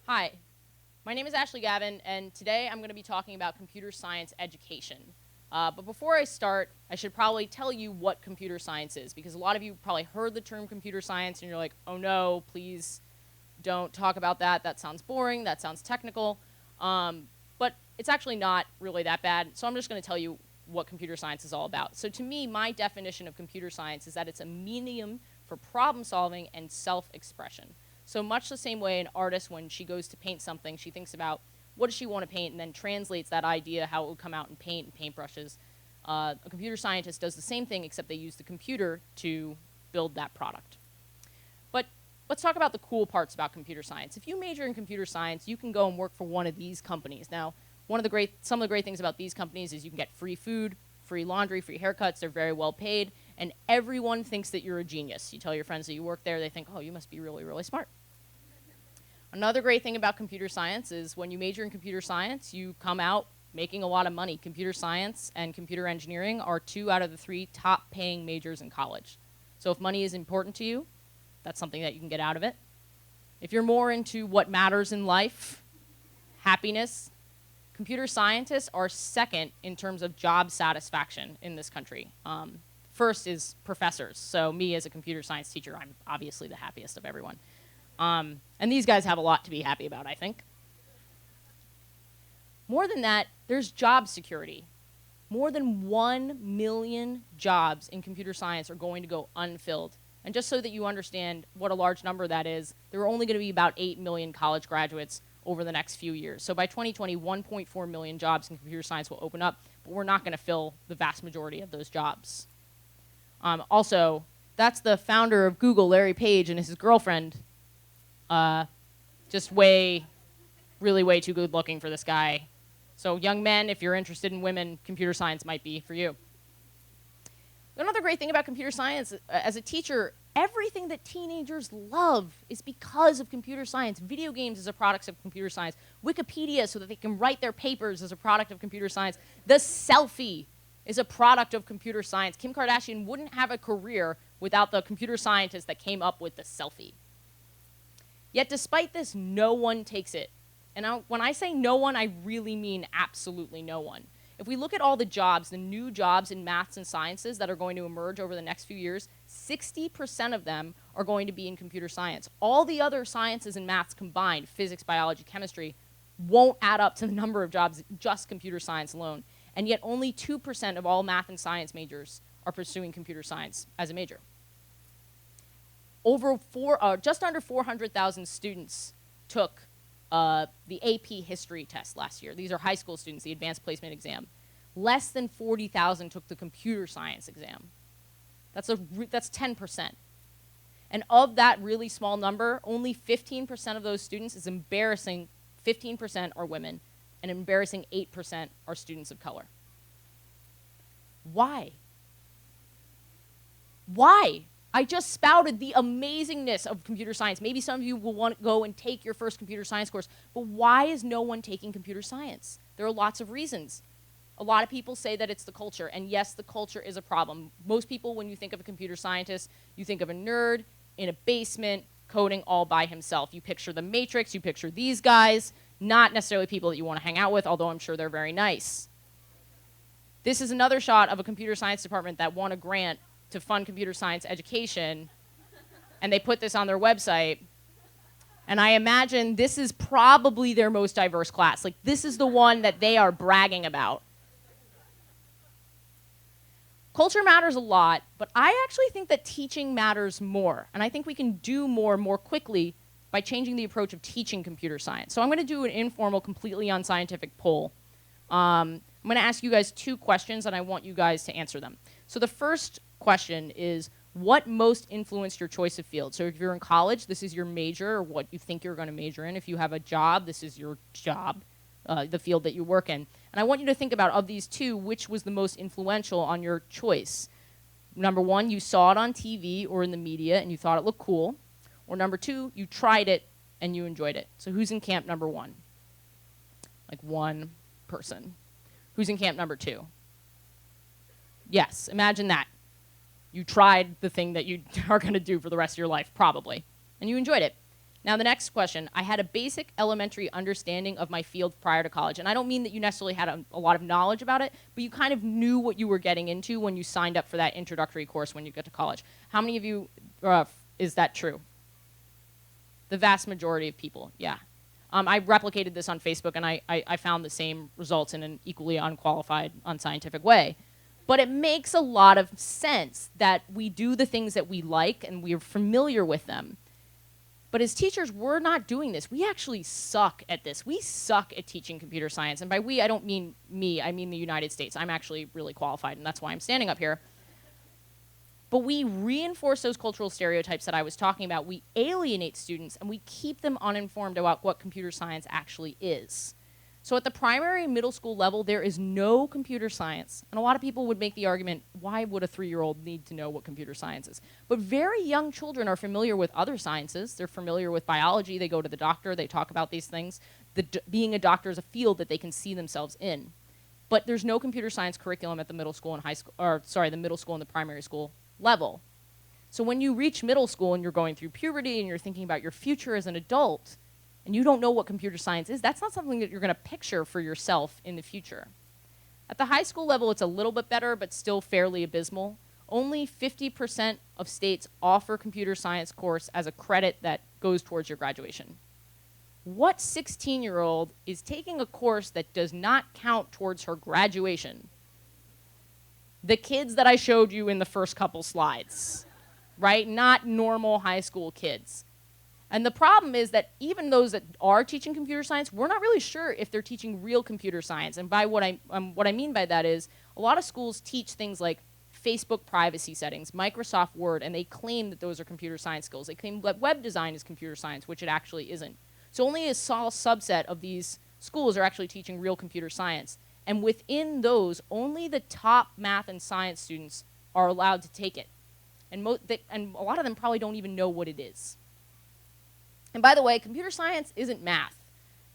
Hi, my name is Ashley Gavin, and today I'm going to be talking about computer science education. But before I start, I should probably tell you what computer science is, because a lot of you probably heard the term computer science and you're like, oh no, please don't talk about that. That sounds boring, that sounds technical. But it's actually not really that bad, so I'm just going to tell you what computer science is all about. So to me, my definition of computer science is that it's a medium for problem solving and self-expression. So much the same way an artist, when she goes to paint something, she thinks about what does she want to paint and then translates that idea, how it would come out in paint and paintbrushes. A computer scientist does the same thing, except they use the computer to build that product. But let's talk about the cool parts about computer science. If you major in computer science, you can go and work for one of these companies. Now, some of the great things about these companies is you can get free food, free laundry, free haircuts. They're very well paid, and everyone thinks that you're a genius. You tell your friends that you work there, they think, oh, you must be really, really smart. Another great thing about computer science is when you major in computer science, you come out making a lot of money. Computer science and computer engineering are 2 out of the 3 top paying majors in college. So if money is important to you, that's something that you can get out of it. If you're more into what matters in life, happiness, computer scientists are second in terms of job satisfaction in this country. First is professors. So me as a computer science teacher, I'm obviously the happiest of everyone. And these guys have a lot to be happy about, I think. More than that, there's job security. More than 1 million jobs in computer science are going to go unfilled. And just so that you understand what a large number that is, there are only going to be about 8 million college graduates over the next few years. So by 2020, 1.4 million jobs in computer science will open up, but we're not going to fill the vast majority of those jobs. Also, that's the founder of Google, Larry Page, and his girlfriend. Just way too good looking for this guy. So young men, if you're interested in women, computer science might be for you. Another great thing about computer science, as a teacher, everything that teenagers love is because of computer science. Video games is a product of computer science. Wikipedia, so that they can write their papers, is a product of computer science. The selfie is a product of computer science. Kim Kardashian wouldn't have a career without the computer scientists that came up with the selfie. Yet despite this, no one takes it. And when I say no one, I really mean absolutely no one. If we look at all the jobs, the new jobs in maths and sciences that are going to emerge over the next few years, 60% of them are going to be in computer science. All the other sciences and maths combined, physics, biology, chemistry, won't add up to the number of jobs, just computer science alone. And yet only 2% of all math and science majors are pursuing computer science as a major. Just under 400,000 students took the AP history test last year. These are high school students, the advanced placement exam. Less than 40,000 took the computer science exam. That's 10%. And of that really small number, only 15% of those students is embarrassing. 15% are women, and embarrassing 8% are students of color. Why? Why? I just spouted the amazingness of computer science. Maybe some of you will want to go and take your first computer science course, but why is no one taking computer science? There are lots of reasons. A lot of people say that it's the culture, and yes, the culture is a problem. Most people, when you think of a computer scientist, you think of a nerd in a basement coding all by himself. You picture the Matrix, you picture these guys, not necessarily people that you want to hang out with, although I'm sure they're very nice. This is another shot of a computer science department that won a grant to fund computer science education, and they put this on their website. And I imagine this is probably their most diverse class. Like, this is the one that they are bragging about. Culture matters a lot, but I actually think that teaching matters more. And I think we can do more quickly by changing the approach of teaching computer science. So I'm going to do an informal, completely unscientific poll. I'm going to ask you guys 2 questions, and I want you guys to answer them. So the first question is, what most influenced your choice of field? So if you're in college, this is your major, or what you think you're going to major in. If you have a job, this is your job, the field that you work in. And I want you to think about, of these 2, which was the most influential on your choice. Number 1, you saw it on TV or in the media and you thought it looked cool. Or number 2, you tried it and you enjoyed it. So who's in camp number 1? Like one person. Who's in camp number 2? Yes, imagine that. You tried the thing that you are going to do for the rest of your life, probably, and you enjoyed it. Now the next question, I had a basic elementary understanding of my field prior to college. And I don't mean that you necessarily had a lot of knowledge about it, but you kind of knew what you were getting into when you signed up for that introductory course when you get to college. How many of you, is that true? The vast majority of people, yeah. I replicated this on Facebook and I found the same results in an equally unqualified, unscientific way. But it makes a lot of sense that we do the things that we like and we're familiar with them. But as teachers, we're not doing this. We actually suck at this. We suck at teaching computer science. And by we, I don't mean me. I mean the United States. I'm actually really qualified, and that's why I'm standing up here. But we reinforce those cultural stereotypes that I was talking about. We alienate students, and we keep them uninformed about what computer science actually is. So at the primary and middle school level, there is no computer science. And a lot of people would make the argument, why would a 3-year-old need to know what computer science is? But very young children are familiar with other sciences. They're familiar with biology. They go to the doctor. They talk about these things. Being a doctor is a field that they can see themselves in. But there's no computer science curriculum at the middle school and high school, or sorry, the middle school and the primary school level. So when you reach middle school and you're going through puberty and you're thinking about your future as an adult, and you don't know what computer science is, that's not something that you're going to picture for yourself in the future. At the high school level, it's a little bit better, but still fairly abysmal. Only 50% of states offer computer science course as a credit that goes towards your graduation. What 16-year-old is taking a course that does not count towards her graduation? The kids that I showed you in the first couple slides, right? Not normal high school kids. And the problem is that even those that are teaching computer science, we're not really sure if they're teaching real computer science. And by what I mean by that is a lot of schools teach things like Facebook privacy settings, Microsoft Word, and they claim that those are computer science skills. They claim that web design is computer science, which it actually isn't. So only a small subset of these schools are actually teaching real computer science. And within those, only the top math and science students are allowed to take it. And a lot of them probably don't even know what it is. And by the way, computer science isn't math.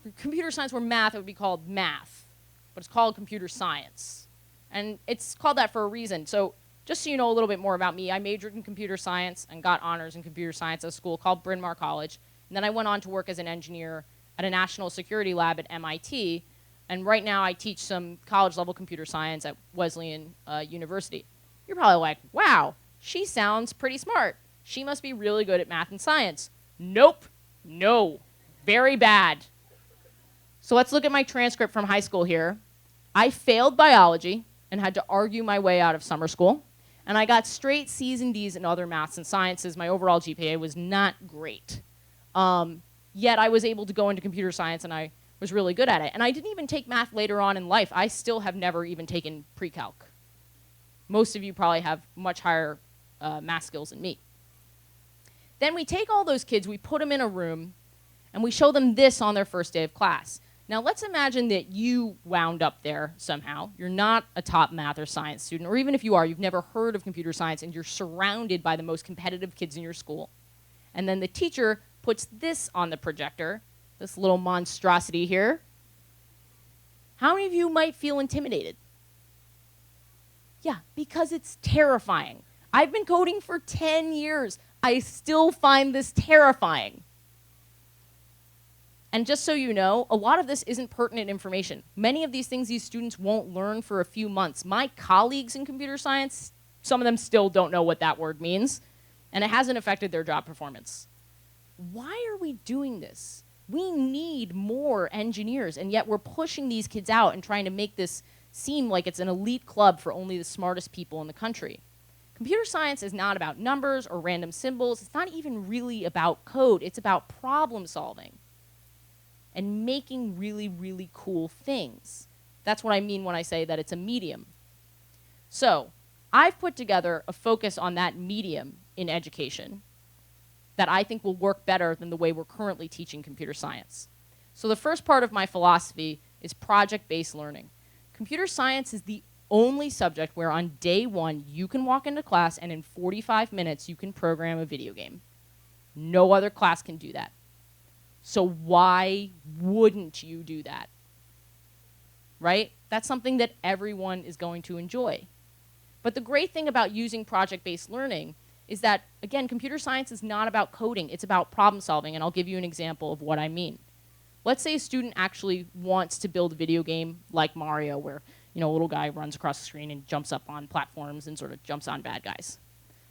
For computer science were math, it would be called math. But it's called computer science. And it's called that for a reason. So just so you know a little bit more about me, I majored in computer science and got honors in computer science at a school called Bryn Mawr College. And then I went on to work as an engineer at a national security lab at MIT. And right now I teach some college-level computer science at Wesleyan University. You're probably like, wow, she sounds pretty smart. She must be really good at math and science. Nope. No, very bad. So let's look at my transcript from high school here. I failed biology and had to argue my way out of summer school. And I got straight C's and D's in other maths and sciences. My overall GPA was not great. Yet I was able to go into computer science and I was really good at it. And I didn't even take math later on in life. I still have never even taken pre-calc. Most of you probably have much higher math skills than me. Then we take all those kids, we put them in a room, and we show them this on their first day of class. Now let's imagine that you wound up there somehow. You're not a top math or science student, or even if you are, you've never heard of computer science, and you're surrounded by the most competitive kids in your school. And then the teacher puts this on the projector, this little monstrosity here. How many of you might feel intimidated? Yeah, because it's terrifying. I've been coding for 10 years. I still find this terrifying. And just so you know, a lot of this isn't pertinent information. Many of these things these students won't learn for a few months. My colleagues in computer science, some of them still don't know what that word means, and it hasn't affected their job performance. Why are we doing this? We need more engineers, and yet we're pushing these kids out and trying to make this seem like it's an elite club for only the smartest people in the country. Computer science is not about numbers or random symbols. It's not even really about code. It's about problem solving and making really, really cool things. That's what I mean when I say that it's a medium. So I've put together a focus on that medium in education that I think will work better than the way we're currently teaching computer science. So the first part of my philosophy is project-based learning. Computer science is the only subject where on day one you can walk into class and in 45 minutes you can program a video game. No other class can do that. So why wouldn't you do that? Right? That's something that everyone is going to enjoy. But the great thing about using project-based learning is that, again, computer science is not about coding. It's about problem solving, and I'll give you an example of what I mean. Let's say a student actually wants to build a video game like Mario, where a little guy runs across the screen and jumps up on platforms and sort of jumps on bad guys.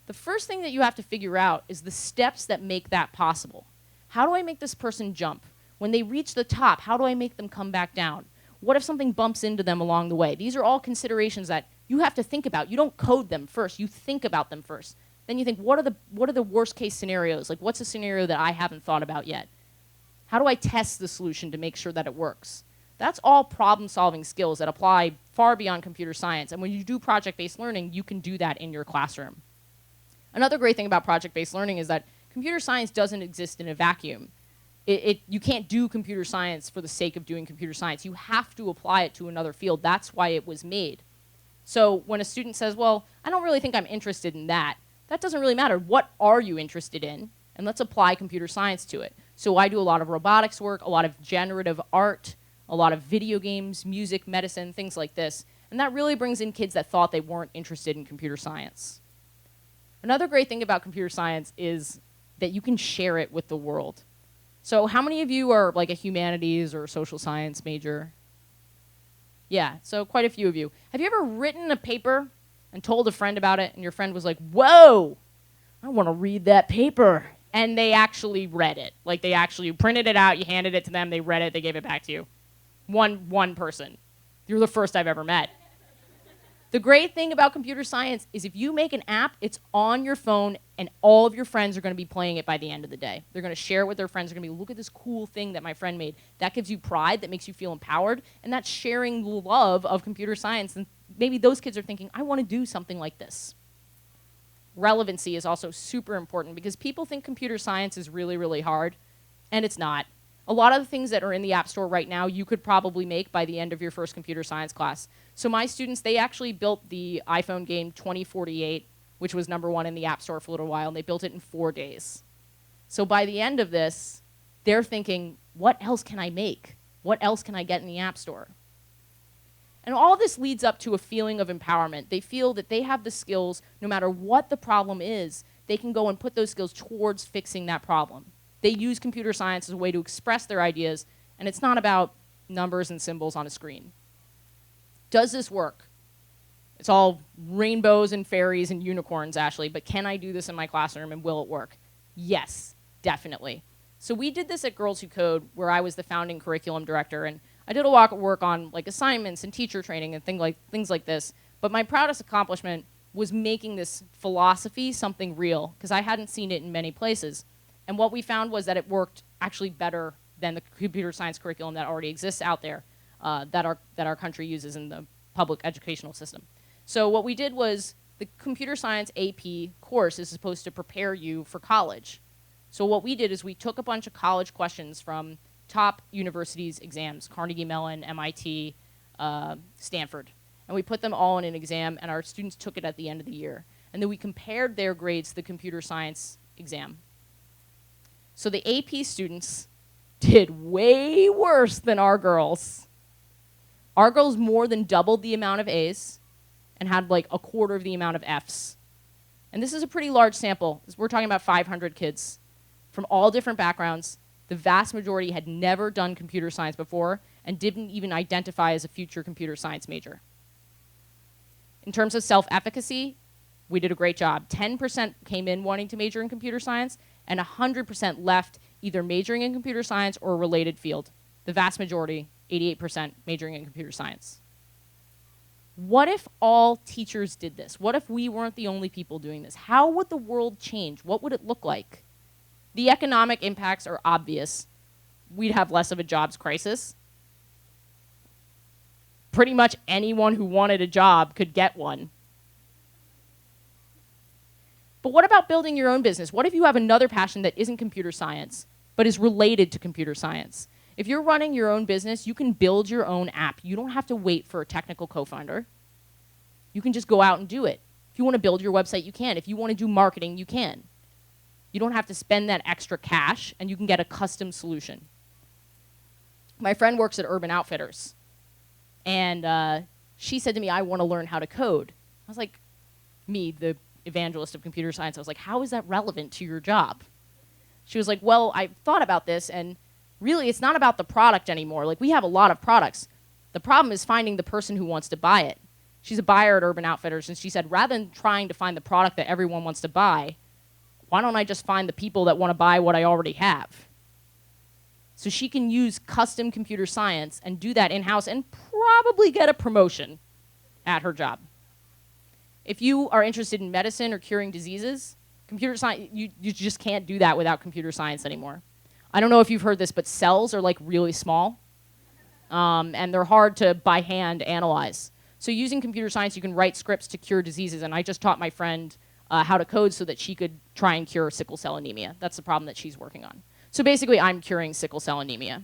The first thing that you have to figure out is the steps that make that possible. How do I make this person jump? When they reach the top, how do I make them come back down? What if something bumps into them along the way? These are all considerations that you have to think about. You don't code them first. You think about them first. Then you think, what are the worst case scenarios? Like, what's a scenario that I haven't thought about yet? How do I test the solution to make sure that it works? That's all problem-solving skills that apply far beyond computer science. And when you do project-based learning, you can do that in your classroom. Another great thing about project-based learning is that computer science doesn't exist in a vacuum. You can't do computer science for the sake of doing computer science. You have to apply it to another field. That's why it was made. So when a student says, well, I don't really think I'm interested in that, that doesn't really matter. What are you interested in? And let's apply computer science to it. So I do a lot of robotics work, a lot of generative art, a lot of video games, music, medicine, things like this. And that really brings in kids that thought they weren't interested in computer science. Another great thing about computer science is that you can share it with the world. So how many of you are like a humanities or social science major? Yeah, so quite a few of you. Have you ever written a paper and told a friend about it, and your friend was like, whoa, I want to read that paper? And they actually read it. Like, they actually printed it out, you handed it to them, they read it, they gave it back to you. One person. You're the first I've ever met. The great thing about computer science is if you make an app, it's on your phone, and all of your friends are going to be playing it by the end of the day. They're going to share it with their friends. They're going to be, look at this cool thing that my friend made. That gives you pride. That makes you feel empowered. And that's sharing the love of computer science. And maybe those kids are thinking, I want to do something like this. Relevancy is also super important because people think computer science is really, really hard, and it's not. A lot of the things that are in the App Store right now, you could probably make by the end of your first computer science class. So my students, they actually built the iPhone game 2048, which was #1 in the App Store for a little while, and they built it in 4 days. So by the end of this, they're thinking, what else can I make? What else can I get in the App Store? And all this leads up to a feeling of empowerment. They feel that they have the skills, no matter what the problem is, they can go and put those skills towards fixing that problem. They use computer science as a way to express their ideas, and it's not about numbers and symbols on a screen. Does this work? It's all rainbows and fairies and unicorns, Ashley, but can I do this in my classroom and will it work? Yes, definitely. So we did this at Girls Who Code, where I was the founding curriculum director, and I did a lot of work on like assignments and teacher training and things like this, but my proudest accomplishment was making this philosophy something real, because I hadn't seen it in many places. And what we found was that it worked actually better than the computer science curriculum that already exists out there that our country uses in the public educational system. So what we did was the computer science AP course is supposed to prepare you for college. So what we did is we took a bunch of college questions from top universities' exams, Carnegie Mellon, MIT, Stanford. And we put them all in an exam, and our students took it at the end of the year. And then we compared their grades to the computer science exam. So the AP students did way worse than our girls. Our girls more than doubled the amount of A's and had like a quarter of the amount of F's. And this is a pretty large sample. We're talking about 500 kids from all different backgrounds. The vast majority had never done computer science before and didn't even identify as a future computer science major. In terms of self-efficacy, we did a great job. 10% came in wanting to major in computer science, and 100% left either majoring in computer science or a related field. The vast majority, 88%, majoring in computer science. What if all teachers did this? What if we weren't the only people doing this? How would the world change? What would it look like? The economic impacts are obvious. We'd have less of a jobs crisis. Pretty much anyone who wanted a job could get one. But what about building your own business? What if you have another passion that isn't computer science, but is related to computer science? If you're running your own business, you can build your own app. You don't have to wait for a technical co-founder. You can just go out and do it. If you want to build your website, you can. If you want to do marketing, you can. You don't have to spend that extra cash, and you can get a custom solution. My friend works at Urban Outfitters, and she said to me, I want to learn how to code. I was like, me, the evangelist of computer science. I was like, how is that relevant to your job? She was like, well, I thought about this, and really it's not about the product anymore. Like, we have a lot of products. The problem is finding the person who wants to buy it. She's a buyer at Urban Outfitters, and she said, rather than trying to find the product that everyone wants to buy, why don't I just find the people that want to buy what I already have? So she can use custom computer science and do that in-house and probably get a promotion at her job. If you are interested in medicine or curing diseases, computer science, you just can't do that without computer science anymore. I don't know if you've heard this, but cells are like really small, and they're hard to by hand analyze. So using computer science, you can write scripts to cure diseases, and I just taught my friend how to code so that she could try and cure sickle cell anemia. That's the problem that she's working on. So basically, I'm curing sickle cell anemia.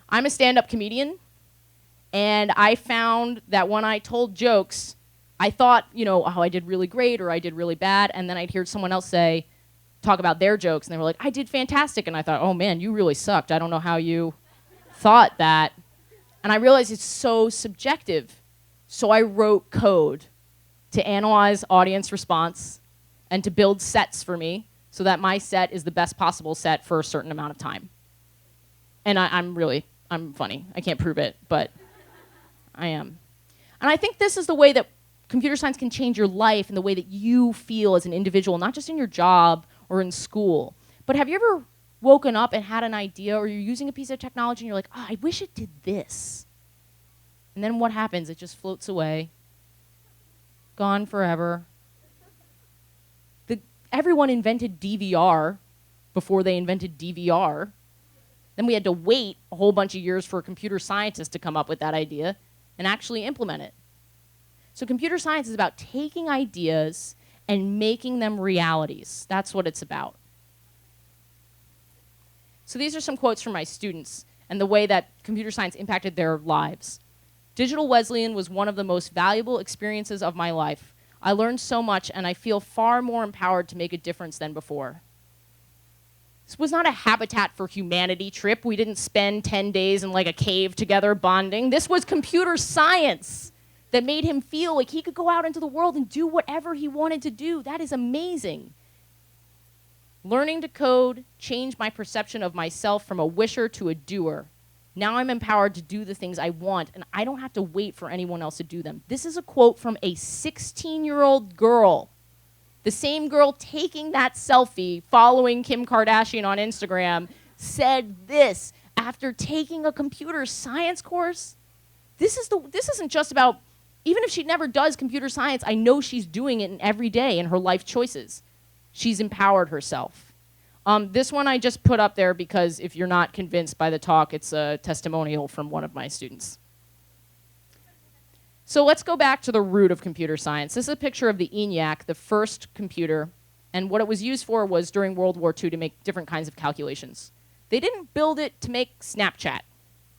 I'm a stand-up comedian, and I found that when I told jokes, I thought, you know, oh, I did really great or I did really bad, and then I'd hear someone else talk about their jokes, and they were like, I did fantastic, and I thought, oh man, you really sucked. I don't know how you thought that. And I realized it's so subjective. So I wrote code to analyze audience response and to build sets for me so that my set is the best possible set for a certain amount of time. And I'm funny. I can't prove it, but I am. And I think this is the way that computer science can change your life and the way that you feel as an individual, not just in your job or in school. But have you ever woken up and had an idea, or you're using a piece of technology and you're like, oh, I wish it did this. And then what happens? It just floats away, gone forever. Everyone invented DVR before they invented DVR. Then we had to wait a whole bunch of years for a computer scientist to come up with that idea and actually implement it. So computer science is about taking ideas and making them realities. That's what it's about. So these are some quotes from my students and the way that computer science impacted their lives. Digital Wesleyan was one of the most valuable experiences of my life. I learned so much, and I feel far more empowered to make a difference than before. This was not a Habitat for Humanity trip. We didn't spend 10 days in like a cave together bonding. This was computer science that made him feel like he could go out into the world and do whatever he wanted to do. That is amazing. Learning to code changed my perception of myself from a wisher to a doer. Now I'm empowered to do the things I want, and I don't have to wait for anyone else to do them. This is a quote from a 16-year-old girl. The same girl taking that selfie, following Kim Kardashian on Instagram, said this after taking a computer science course. This isn't just about, even if she never does computer science, I know she's doing it in every day in her life choices. She's empowered herself. This one I just put up there because if you're not convinced by the talk, it's a testimonial from one of my students. So let's go back to the root of computer science. This is a picture of the ENIAC, the first computer, and what it was used for was during World War II to make different kinds of calculations. They didn't build it to make Snapchat.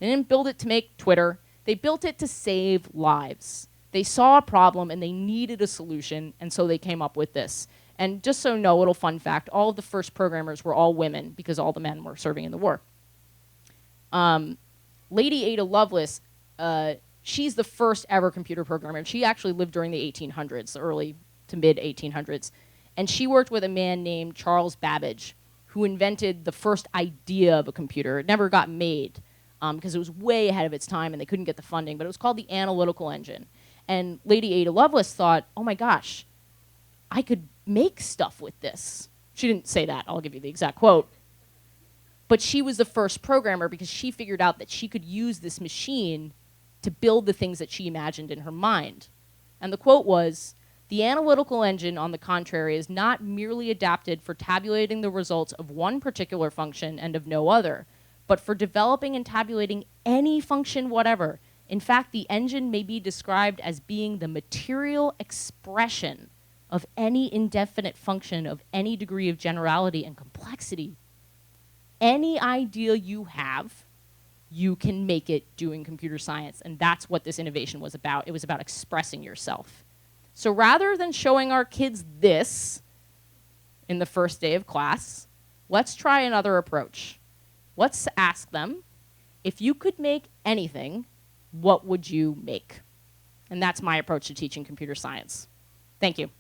They didn't build it to make Twitter. They built it to save lives. They saw a problem and they needed a solution, and so they came up with this. And just so you know, a little fun fact, all of the first programmers were all women because all the men were serving in the war. Lady Ada Lovelace, she's the first ever computer programmer. She actually lived during the 1800s, the early to mid 1800s. And she worked with a man named Charles Babbage, who invented the first idea of a computer. It never got made because it was way ahead of its time and they couldn't get the funding, but it was called the analytical engine. And Lady Ada Lovelace thought, oh my gosh, I could make stuff with this. She didn't say that, I'll give you the exact quote. But she was the first programmer because she figured out that she could use this machine to build the things that she imagined in her mind. And the quote was, the analytical engine, on the contrary, is not merely adapted for tabulating the results of one particular function and of no other, but for developing and tabulating any function whatever. In fact, the engine may be described as being the material expression of any indefinite function of any degree of generality and complexity. Any idea you have, you can make it doing computer science. And that's what this innovation was about. It was about expressing yourself. So rather than showing our kids this in the first day of class, let's try another approach. Let's ask them, if you could make anything, what would you make? And that's my approach to teaching computer science. Thank you.